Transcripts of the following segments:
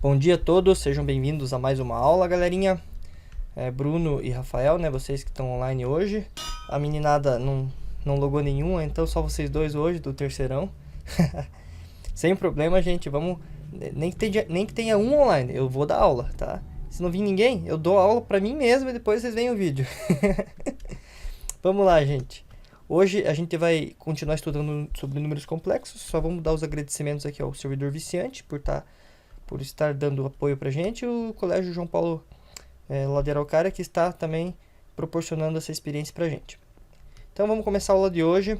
Bom dia a todos, sejam bem-vindos a mais uma aula, galerinha. Bruno e Rafael, né? Vocês que estão online hoje. A meninada não logou nenhuma, então só vocês dois hoje do terceirão. Sem problema, gente, vamos... Nem que tenha um online, eu vou dar aula, tá? Se não vir ninguém, eu dou aula pra mim mesmo e depois vocês veem o vídeo. Vamos lá, gente. Hoje a gente vai continuar estudando sobre números complexos. Só vamos dar os agradecimentos aqui ao servidor viciante por estar dando apoio pra gente, o Colégio João Paulo Ladeira Calcária, que está também proporcionando essa experiência pra gente. Então vamos começar a aula de hoje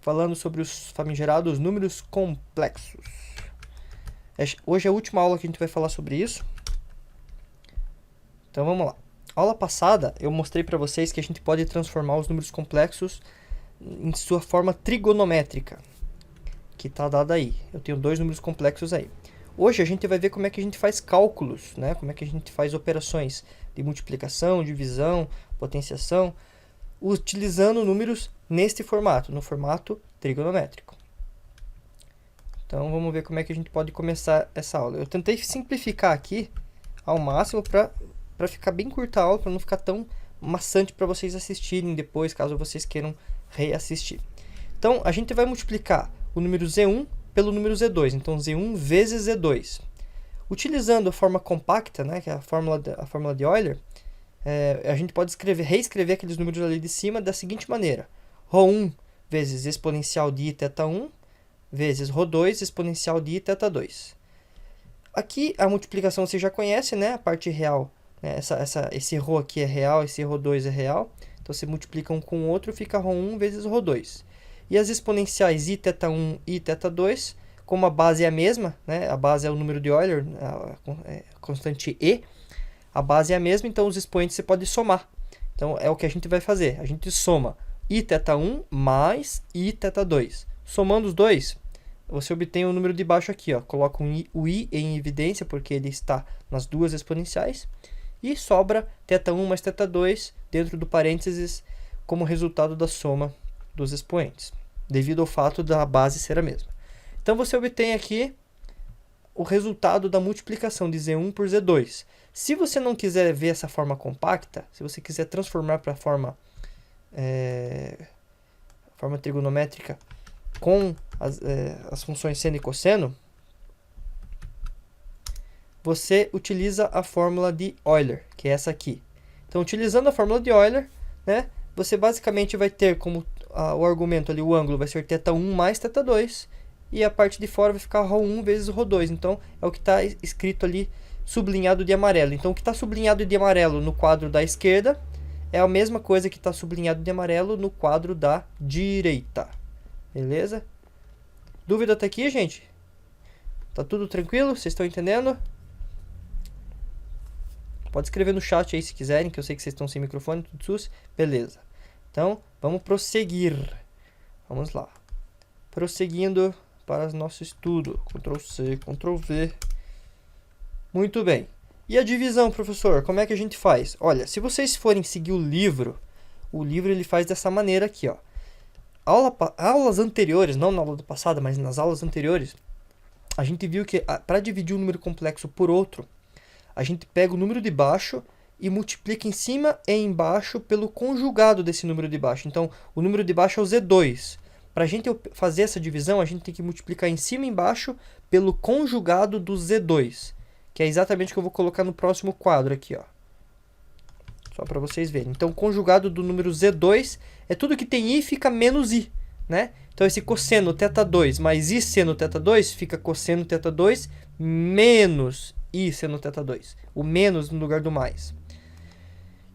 falando sobre os famigerados números complexos. Hoje é a última aula que a gente vai falar sobre isso. Então vamos lá. A aula passada eu mostrei para vocês que a gente pode transformar os números complexos em sua forma trigonométrica, que está dada aí. Eu tenho dois números complexos aí. Hoje a gente vai ver como é que a gente faz cálculos, né? Como é que a gente faz operações de multiplicação, divisão, potenciação, utilizando números neste formato, no formato trigonométrico. Então vamos ver como é que a gente pode começar essa aula. Eu tentei simplificar aqui ao máximo para ficar bem curta a aula, para não ficar tão maçante para vocês assistirem depois, caso vocês queiram reassistir. Então a gente vai multiplicar o número Z1 pelo número Z2, então Z1 vezes Z2. Utilizando a forma compacta, né, que é a fórmula de Euler, a gente pode reescrever aqueles números ali de cima da seguinte maneira: Rho1 vezes exponencial de θ1 vezes Rho2 exponencial de θ2. Aqui a multiplicação você já conhece, né, a parte real, né, esse Rho aqui é real, esse Rho2 é real, então você multiplica um com o outro, fica Rho1 vezes Rho2. E as exponenciais iθ1 e iθ2, como a base é a mesma, né? A base é o número de Euler, a constante e, a base é a mesma, então os expoentes você pode somar. Então é o que a gente vai fazer, a gente soma iθ1 mais iθ2. Somando os dois, você obtém o número de baixo aqui, ó. Coloca o i em evidência, porque ele está nas duas exponenciais, e sobra θ1 mais θ2 dentro do parênteses como resultado da soma dos expoentes, devido ao fato da base ser a mesma. Então você obtém aqui o resultado da multiplicação de Z1 por Z2. Se você não quiser ver essa forma compacta, se você quiser transformar para a forma trigonométrica com as funções seno e cosseno, você utiliza a fórmula de Euler, que é essa aqui. Então, utilizando a fórmula de Euler, né, você basicamente vai ter como o argumento ali, o ângulo vai ser θ1 mais θ2, e a parte de fora vai ficar Rho1 vezes Rho2. Então, é o que está escrito ali, sublinhado de amarelo. Então, o que está sublinhado de amarelo no quadro da esquerda é a mesma coisa que está sublinhado de amarelo no quadro da direita. Beleza? Dúvida até aqui, gente? Tá tudo tranquilo? Vocês estão entendendo? Pode escrever no chat aí se quiserem, que eu sei que vocês estão sem microfone, tudo sus. Beleza. Então, vamos prosseguir. Vamos lá. Prosseguindo para o nosso estudo. Ctrl C, Ctrl V. Muito bem. E a divisão, professor? Como é que a gente faz? Olha, se vocês forem seguir o livro ele faz dessa maneira aqui, ó. Aulas anteriores, não na aula passada, mas nas aulas anteriores, a gente viu que para dividir um número complexo por outro, a gente pega o número de baixo e multiplica em cima e embaixo pelo conjugado desse número de baixo. Então, o número de baixo é o Z2. Para a gente fazer essa divisão, a gente tem que multiplicar em cima e embaixo pelo conjugado do Z2, que é exatamente o que eu vou colocar no próximo quadro aqui, ó. Só para vocês verem. Então, o conjugado do número Z2 é tudo que tem i fica menos i, né? Então, esse cosseno θ2 mais i seno θ2 fica cosseno θ2 menos i seno θ2. O menos no lugar do mais.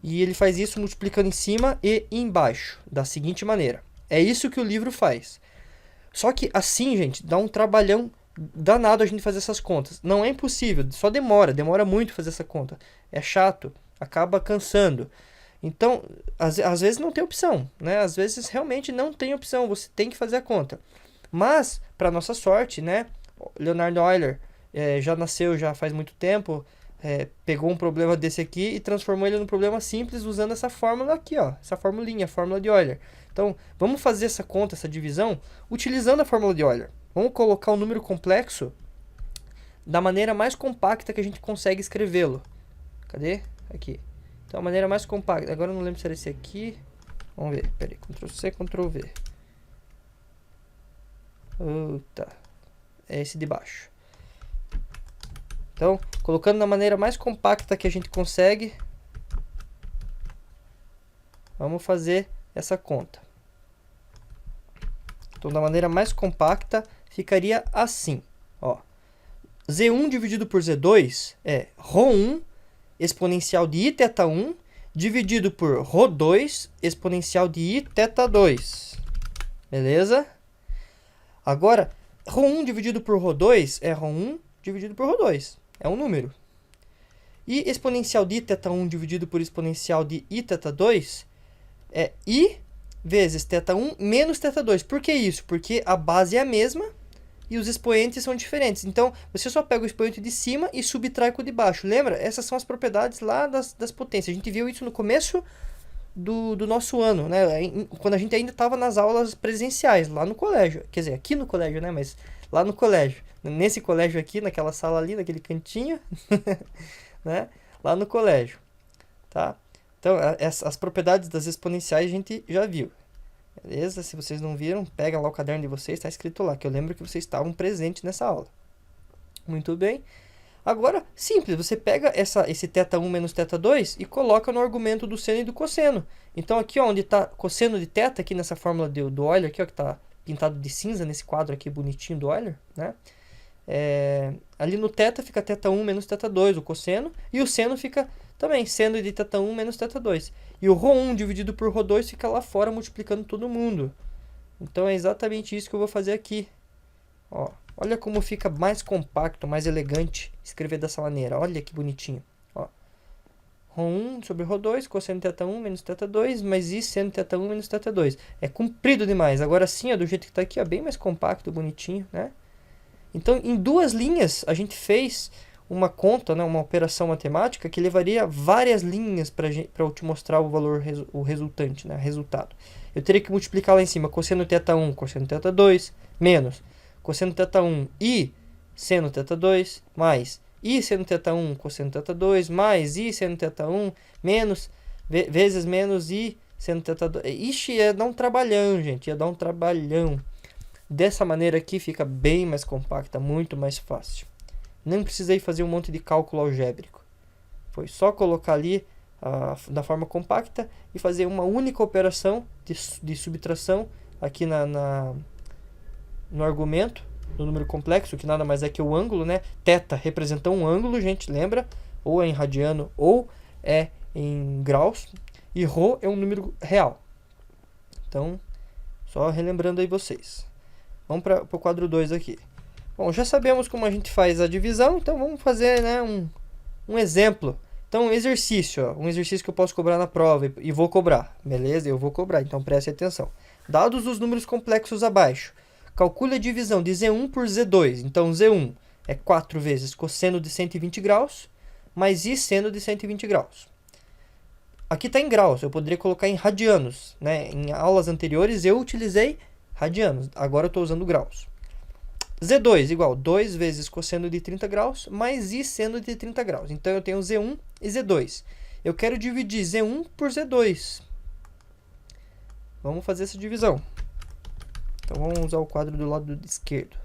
E ele faz isso multiplicando em cima e embaixo, da seguinte maneira. É isso que o livro faz. Só que assim, gente, dá um trabalhão danado a gente fazer essas contas. Não é impossível, só demora muito fazer essa conta. É chato, acaba cansando. Então, às vezes não tem opção, né? Às vezes realmente não tem opção, você tem que fazer a conta. Mas, para nossa sorte, né? Leonardo Euler já nasceu já faz muito tempo, pegou um problema desse aqui e transformou ele num problema simples usando essa fórmula aqui, ó, essa formulinha, a fórmula de Euler. Então, vamos fazer essa conta, essa divisão, utilizando a fórmula de Euler. Vamos colocar o número complexo da maneira mais compacta que a gente consegue escrevê-lo. Cadê? Aqui. Então, a maneira mais compacta. Agora eu não lembro se era esse aqui. Vamos ver. Pera aí. Ctrl+C, Ctrl+V. Tá. É esse de baixo. Então, colocando da maneira mais compacta que a gente consegue, vamos fazer essa conta. Então, da maneira mais compacta, ficaria assim. Ó. Z1 dividido por Z2 é Rho1 exponencial de Iθ1 dividido por Rho2 exponencial de Iθ2. Beleza? Agora, Rho1 dividido por Rho2 é Rho1 dividido por Rho2. É um número. E exponencial de Iθ1 dividido por exponencial de Iθ2 é I vezes θ1 menos θ2. Por que isso? Porque a base é a mesma e os expoentes são diferentes. Então, você só pega o expoente de cima e subtrai com o de baixo. Lembra? Essas são as propriedades lá das potências. A gente viu isso no começo do nosso ano, né? Quando a gente ainda estava nas aulas presenciais, lá no colégio. Quer dizer, aqui no colégio, né? Mas lá no colégio. Nesse colégio aqui, naquela sala ali, naquele cantinho, né? Lá no colégio, tá? Então, as propriedades das exponenciais a gente já viu. Beleza? Se vocês não viram, pega lá o caderno de vocês, está escrito lá, que eu lembro que vocês estavam presentes nessa aula. Muito bem. Agora, simples, você pega esse θ1 menos θ2 e coloca no argumento do seno e do cosseno. Então, aqui ó, onde está cosseno de θ, aqui nessa fórmula do Euler, aqui, ó, que está pintado de cinza nesse quadro aqui bonitinho do Euler, né? Ali no θ fica θ1 menos θ2, o cosseno, e o seno fica também seno de θ1 menos θ2. E o Rho1 dividido por Rho2 fica lá fora multiplicando todo mundo. Então é exatamente isso que eu vou fazer aqui. Ó, olha como fica mais compacto, mais elegante escrever dessa maneira. Olha que bonitinho. Ó. Rho1 sobre Rho2, cosseno de θ1 menos θ2, mais I seno de θ1 menos θ2. É comprido demais. Agora sim, ó, do jeito que está aqui, ó, bem mais compacto, bonitinho, né? Então, em duas linhas, a gente fez uma conta, né, uma operação matemática que levaria várias linhas para eu te mostrar o valor, o resultante, né, resultado. Eu teria que multiplicar lá em cima cosseno θ1, cosseno θ2, menos cosseno θ1 e seno θ2, mais I seno θ1, cosseno θ2, mais I seno θ1, menos, vezes menos I seno θ2. Ixi, ia dar um trabalhão, gente, ia dar um trabalhão. Dessa maneira aqui fica bem mais compacta, muito mais fácil. Não precisei fazer um monte de cálculo algébrico. Foi só colocar ali da forma compacta e fazer uma única operação de subtração aqui no argumento do número complexo, que nada mais é que o ângulo, né? Θ representa um ângulo, gente, lembra? Ou é em radiano ou é em graus. E Rho é um número real. Então, só relembrando aí vocês. Vamos para o quadro 2 aqui. Bom, já sabemos como a gente faz a divisão, então vamos fazer, né, um exemplo. Então, um exercício que eu posso cobrar na prova e vou cobrar, beleza? Eu vou cobrar, então preste atenção. Dados os números complexos abaixo, calcule a divisão de Z1 por Z2. Então, Z1 é 4 vezes cosseno de 120 graus, mais I seno de 120 graus. Aqui está em graus, eu poderia colocar em radianos, né? Em aulas anteriores eu utilizei radianos, agora eu estou usando graus. Z2 igual 2 vezes cosseno de 30 graus mais I seno de 30 graus. Então, eu tenho Z1 e Z2. Eu quero dividir Z1 por Z2. Vamos fazer essa divisão. Então, vamos usar o quadro do lado esquerdo.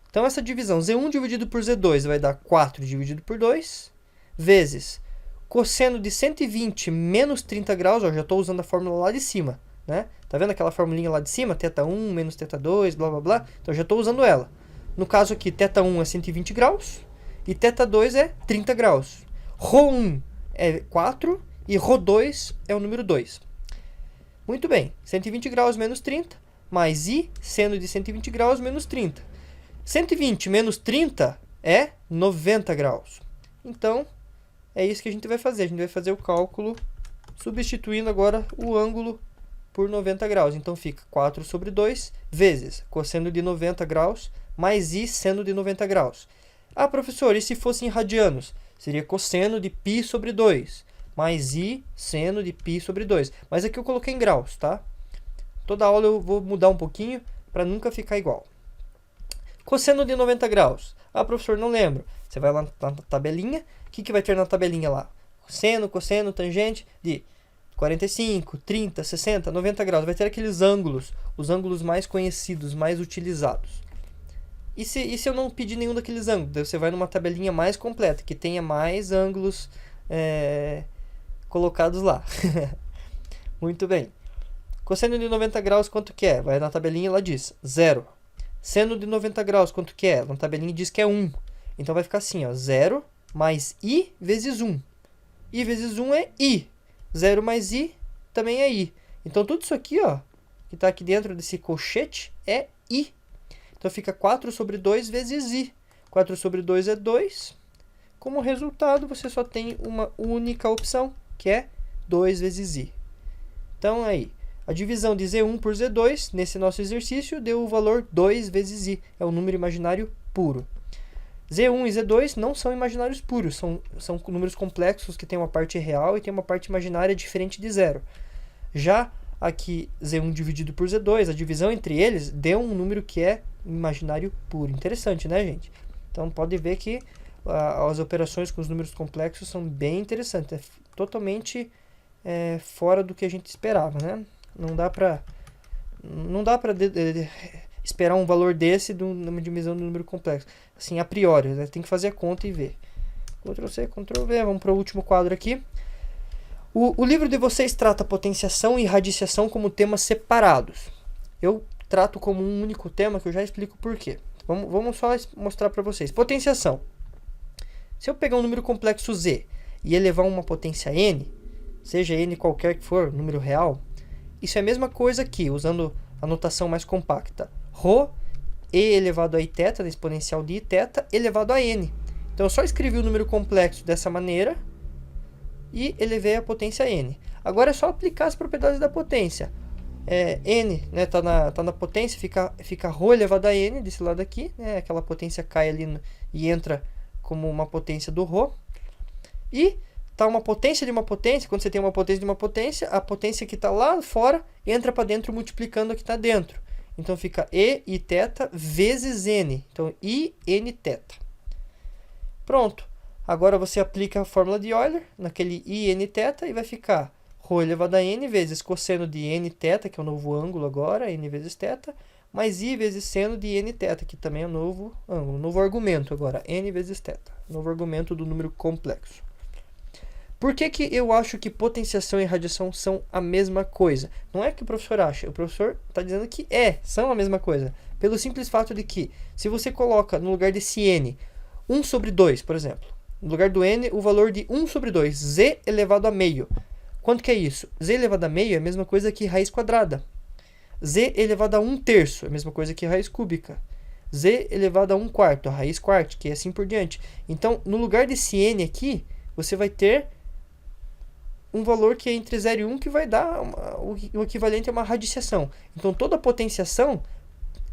Então, essa divisão, Z1 dividido por Z2 vai dar 4 dividido por 2, vezes cosseno de 120 menos 30 graus, ó, já estou usando a fórmula lá de cima, né? Tá vendo aquela formulinha lá de cima? θ1 menos θ2, blá blá blá. Então, já estou usando ela. No caso aqui, θ1 é 120 graus e θ2 é 30 graus. Rho1 é 4 e Rho2 é o número 2. Muito bem, 120 graus menos 30, mais I seno de 120 graus menos 30. 120 menos 30 é 90 graus. Então, é isso que a gente vai fazer. A gente vai fazer o cálculo substituindo agora o ângulo por 90 graus. Então, fica 4 sobre 2 vezes cosseno de 90 graus mais I seno de 90 graus. Ah, professor, e se fosse em radianos? Seria cosseno de π sobre 2, mais I seno de π sobre 2. Mas aqui eu coloquei em graus, tá? Toda aula eu vou mudar um pouquinho para nunca ficar igual. Cosseno de 90 graus. Ah, professor, não lembro. Você vai lá na tabelinha. O que vai ter na tabelinha lá? Seno, cosseno, tangente de 45, 30, 60, 90 graus. Vai ter aqueles ângulos, os ângulos mais conhecidos, mais utilizados. E se eu não pedir nenhum daqueles ângulos? Daí você vai numa tabelinha mais completa, que tenha mais ângulos colocados lá. Muito bem. Cosseno de 90 graus, quanto que é? Vai na tabelinha e lá diz 0. Seno de 90 graus, quanto que é? Na tabelinha diz que é 1. Então vai ficar assim, ó, 0 mais i vezes 1. I vezes 1 é i. 0 mais i também é i. Então tudo isso aqui, ó, que está aqui dentro desse colchete é i. Então fica 4 sobre 2 vezes i. 4 sobre 2 é 2. Como resultado, você só tem uma única opção, que é 2 vezes i. Então aí, a divisão de Z1 por Z2, nesse nosso exercício, deu o valor 2 vezes i. É um número imaginário puro. Z1 e Z2 não são imaginários puros, são números complexos que têm uma parte real e tem uma parte imaginária diferente de zero. Já aqui, Z1 dividido por Z2, a divisão entre eles deu um número que é imaginário puro. Interessante, né, gente? Então, pode ver que as operações com os números complexos são bem interessantes. É totalmente fora do que a gente esperava, né? Não dá para esperar um valor desse de uma divisão do número complexo. Assim, a priori, né? Tem que fazer a conta e ver. Ctrl+C, Ctrl+V. Vamos para o último quadro aqui. O livro de vocês trata potenciação e radiciação como temas separados. Eu trato como um único tema, que eu já explico por quê. Vamos só mostrar para vocês. Potenciação. Se eu pegar um número complexo z e elevar uma potência n, seja n qualquer que for, número real, isso é a mesma coisa que, usando a notação mais compacta, ρ e elevado a iθ, da exponencial de iθ, elevado a n. Então eu só escrevi o número complexo dessa maneira e elevei a potência n. Agora é só aplicar as propriedades da potência. N, né, tá na potência, fica ρ elevado a n desse lado aqui, né, aquela potência cai ali e entra como uma potência do ρ. E tá uma potência de uma potência, quando você tem uma potência de uma potência, a potência que está lá fora entra para dentro multiplicando a que está dentro. Então fica e iθ vezes n. Então i n θ. Pronto. Agora você aplica a fórmula de Euler naquele i n θ e vai ficar ρ elevado a n vezes cosseno de n θ, que é o novo ângulo agora, n vezes θ, mais i vezes seno de n θ, que também é o novo ângulo, novo argumento agora, n vezes θ, novo argumento do número complexo. Por que eu acho que potenciação e radiação são a mesma coisa? Não é que o professor acha, o professor está dizendo que são a mesma coisa. Pelo simples fato de que, se você coloca no lugar desse n, 1 sobre 2, por exemplo, no lugar do n, o valor de 1 sobre 2, z elevado a meio. Quanto que é isso? Z elevado a meio é a mesma coisa que raiz quadrada. Z elevado a 1/3 é a mesma coisa que raiz cúbica. Z elevado a 1/4, a raiz quarta, e assim por diante. Então, no lugar desse n aqui, você vai ter um valor que é entre 0 e 1, que vai dar o equivalente a uma radiciação. Então, toda potenciação,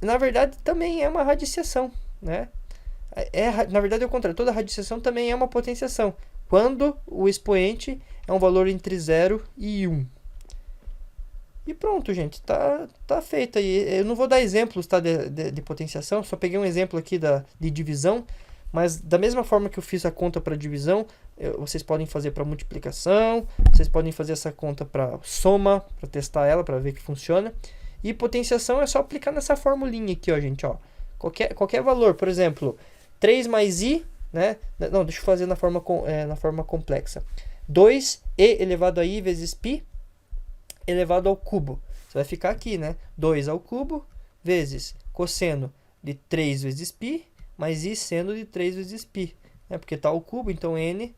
na verdade, também é uma radiciação, né? Na verdade, é o contrário. Toda radiciação também é uma potenciação, quando o expoente é um valor entre 0 e 1. E pronto, gente. Tá feito aí. Eu não vou dar exemplos, tá, de potenciação. Só peguei um exemplo aqui de divisão. Mas da mesma forma que eu fiz a conta para divisão, vocês podem fazer para multiplicação, vocês podem fazer essa conta para soma, para testar ela, para ver que funciona. E potenciação é só aplicar nessa formulinha aqui, ó, gente, ó. Qualquer valor, por exemplo, 3 mais i, né? Não, deixa eu fazer na forma complexa. 2e elevado a i vezes π elevado ao cubo. Você vai ficar aqui, né? 2 ao cubo vezes cosseno de 3 vezes π mais i seno de 3 vezes π, né? Porque está ao cubo, então n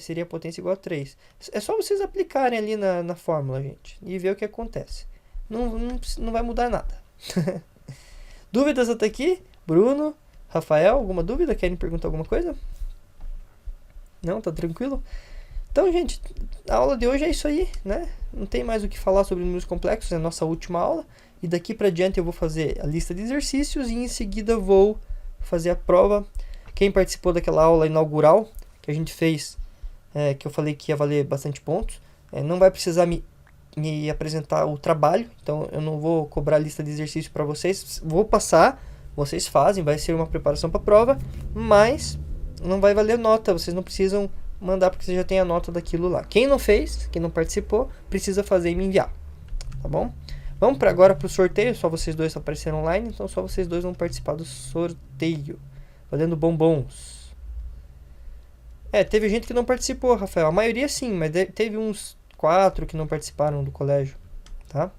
seria a potência igual a 3. É só vocês aplicarem ali na fórmula, gente, e ver o que acontece. Não vai mudar nada. Dúvidas até aqui? Bruno, Rafael, alguma dúvida? Querem perguntar alguma coisa? Não? Tá tranquilo? Então, gente, a aula de hoje é isso aí, né? Não tem mais o que falar sobre números complexos, é a nossa última aula. E daqui para diante eu vou fazer a lista de exercícios e em seguida vou fazer a prova. Quem participou daquela aula inaugural que a gente fez, que eu falei que ia valer bastante pontos, não vai precisar me apresentar o trabalho, então eu não vou cobrar a lista de exercícios para vocês. Vou passar, vocês fazem, vai ser uma preparação para a prova, mas não vai valer nota, vocês não precisam mandar porque você já tem a nota daquilo lá. Quem não fez, quem não participou, precisa fazer e me enviar, tá bom? Vamos agora para o sorteio, só vocês dois apareceram online, então só vocês dois vão participar do sorteio, valendo bombons. Teve gente que não participou, Rafael, a maioria sim, mas teve uns 4 que não participaram do colégio, tá?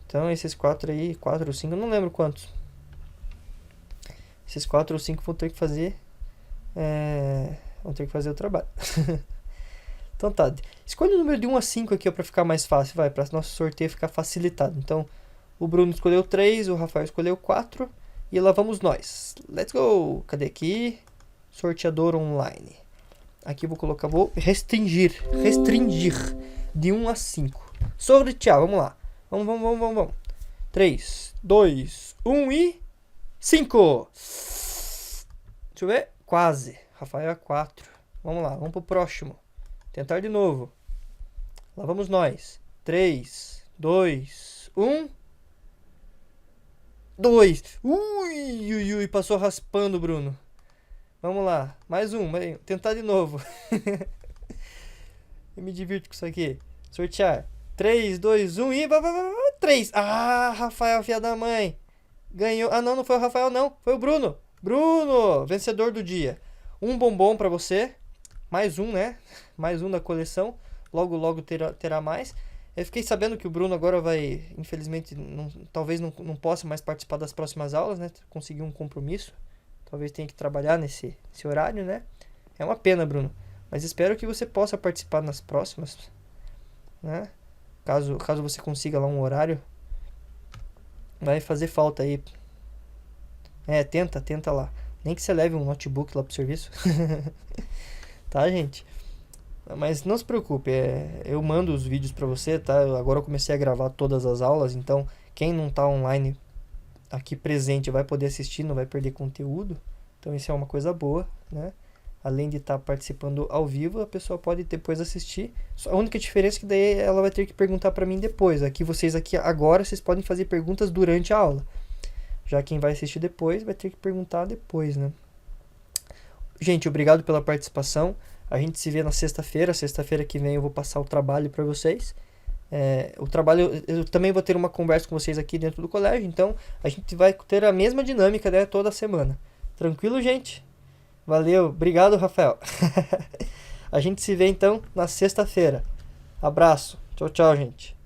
Então esses 4 aí, 4 ou 5, eu não lembro quantos. Esses 4 ou 5 vão ter que fazer o trabalho. Então tá, escolha o número de 1 a 5 aqui para ficar mais fácil, vai, para nosso sorteio ficar facilitado. Então, o Bruno escolheu 3, o Rafael escolheu 4 e lá vamos nós. Let's go! Cadê aqui? Sorteador online. Aqui vou restringir de 1 a 5. Sortear, vamos lá. Vamos. 3, 2, 1 e 5. Deixa eu ver. Quase. Rafael é 4. Vamos lá, vamos pro próximo. Tentar de novo. Lá vamos nós. 3, 2, 1. 2. Ui, passou raspando, Bruno. Vamos lá, mais um. Tentar de novo. Eu me divirto com isso aqui. Sortear. 3, 2, 1 e... 3. Ah, Rafael, filha da mãe. Ganhou. Ah, não foi o Rafael, não. Foi o Bruno. Bruno, vencedor do dia. Um bombom pra você. Mais um, né? Mais um da coleção. Logo terá mais. Eu fiquei sabendo que o Bruno agora vai, infelizmente, talvez não possa mais participar das próximas aulas, né? Conseguiu um compromisso. Talvez tenha que trabalhar nesse horário, né? É uma pena, Bruno. Mas espero que você possa participar nas próximas, né? Caso você consiga lá um horário. Vai fazer falta aí. Tenta lá. Nem que você leve um notebook lá pro serviço. Tá, gente? Mas não se preocupe, eu mando os vídeos pra você, tá? Agora eu comecei a gravar todas as aulas, então quem não tá online aqui presente vai poder assistir, não vai perder conteúdo. Então isso é uma coisa boa, né? Além de estar participando ao vivo, a pessoa pode depois assistir. A única diferença é que daí ela vai ter que perguntar para mim depois. Aqui agora vocês podem fazer perguntas durante a aula. Já quem vai assistir depois vai ter que perguntar depois, né? Gente, obrigado pela participação. A gente se vê na sexta-feira. Sexta-feira que vem eu vou passar o trabalho para vocês. O trabalho, eu também vou ter uma conversa com vocês aqui dentro do colégio. Então, a gente vai ter a mesma dinâmica, né, toda semana. Tranquilo, gente? Valeu. Obrigado, Rafael. A gente se vê, então, na sexta-feira. Abraço. Tchau, gente.